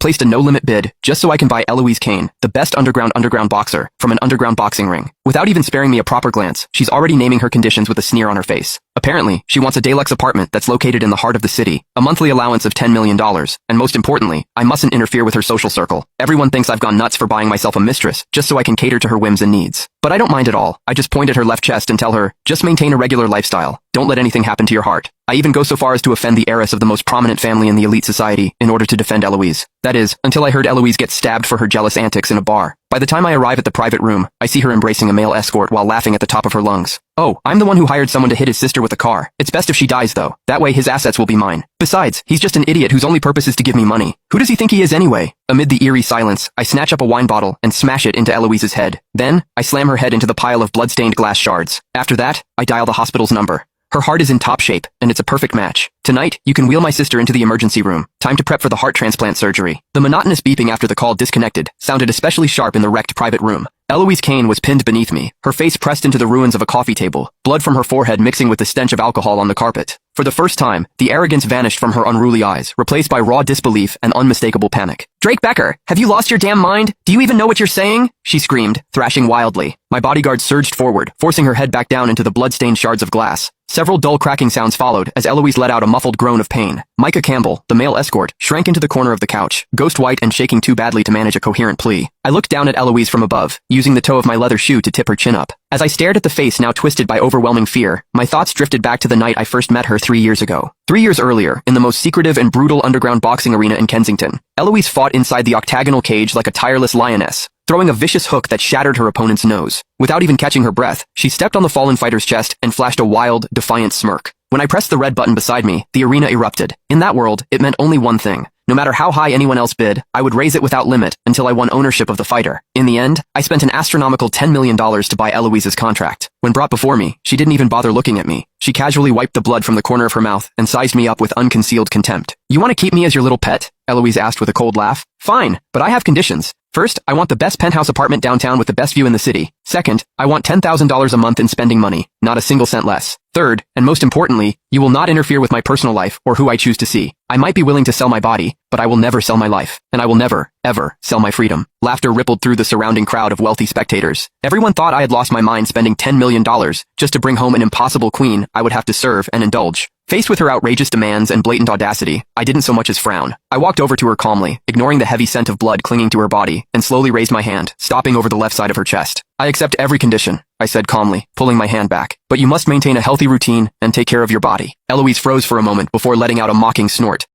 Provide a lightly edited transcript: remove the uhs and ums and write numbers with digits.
placed a no-limit bid just so I can buy Eloise Kane, the best underground boxer, from an underground boxing ring. Without even sparing me a proper glance, she's already naming her conditions with a sneer on her face. Apparently, she wants a deluxe apartment that's located in the heart of the city, a monthly allowance of $10 million, and most importantly, I mustn't interfere with her social circle. Everyone thinks I've gone nuts for buying myself a mistress, just so I can cater to her whims and needs. But I don't mind at all. I just point at her left chest and tell her, just maintain a regular lifestyle. Don't let anything happen to your heart. I even go so far as to offend the heiress of the most prominent family in the elite society in order to defend Eloise. That is, until I heard Eloise get stabbed for her jealous antics in a bar. By the time I arrive at the private room, I see her embracing a male escort while laughing at the top of her lungs. Oh, I'm the one who hired someone to hit his sister with a car. It's best if she dies, though. That way his assets will be mine. Besides, he's just an idiot whose only purpose is to give me money. Who does he think he is anyway? Amid the eerie silence, I snatch up a wine bottle and smash it into Eloise's head. Then, I slam her head into the pile of blood-stained glass shards. After that, I dial the hospital's number. Her heart is in top shape, and it's a perfect match. Tonight, you can wheel my sister into the emergency room. Time to prep for the heart transplant surgery. The monotonous beeping after the call disconnected sounded especially sharp in the wrecked private room. Eloise Kane was pinned beneath me, her face pressed into the ruins of a coffee table, blood from her forehead mixing with the stench of alcohol on the carpet. For the first time, the arrogance vanished from her unruly eyes, replaced by raw disbelief and unmistakable panic. "Drake Becker, have you lost your damn mind? Do you even know what you're saying?" she screamed, thrashing wildly. My bodyguard surged forward, forcing her head back down into the blood-stained shards of glass. Several dull cracking sounds followed as Eloise let out a muffled groan of pain. Micah Campbell, the male escort, shrank into the corner of the couch, ghost white and shaking too badly to manage a coherent plea. I looked down at Eloise from above, using the toe of my leather shoe to tip her chin up. As I stared at the face now twisted by overwhelming fear, my thoughts drifted back to the night I first met her 3 years ago. 3 years earlier, in the most secretive and brutal underground boxing arena in Kensington, Eloise fought inside the octagonal cage like a tireless lioness, throwing a vicious hook that shattered her opponent's nose. Without even catching her breath, she stepped on the fallen fighter's chest and flashed a wild, defiant smirk. When I pressed the red button beside me, the arena erupted. In that world, it meant only one thing. No matter how high anyone else bid, I would raise it without limit until I won ownership of the fighter. In the end, I spent an astronomical $10 million to buy Eloise's contract. When brought before me, she didn't even bother looking at me. She casually wiped the blood from the corner of her mouth and sized me up with unconcealed contempt. "You want to keep me as your little pet?" Eloise asked with a cold laugh. "Fine, but I have conditions. First, I want the best penthouse apartment downtown with the best view in the city. Second, I want $10,000 a month in spending money, not a single cent less. Third, and most importantly, you will not interfere with my personal life or who I choose to see. I might be willing to sell my body, but I will never sell my life, and I will never, ever, sell my freedom." Laughter rippled through the surrounding crowd of wealthy spectators. Everyone thought I had lost my mind spending $10 million just to bring home an impossible queen I would have to serve and indulge. Faced with her outrageous demands and blatant audacity, I didn't so much as frown. I walked over to her calmly, ignoring the heavy scent of blood clinging to her body, and slowly raised my hand, stopping over the left side of her chest. "I accept every condition," I said calmly, pulling my hand back. "But you must maintain a healthy routine and take care of your body." Eloise froze for a moment before letting out a mocking snort.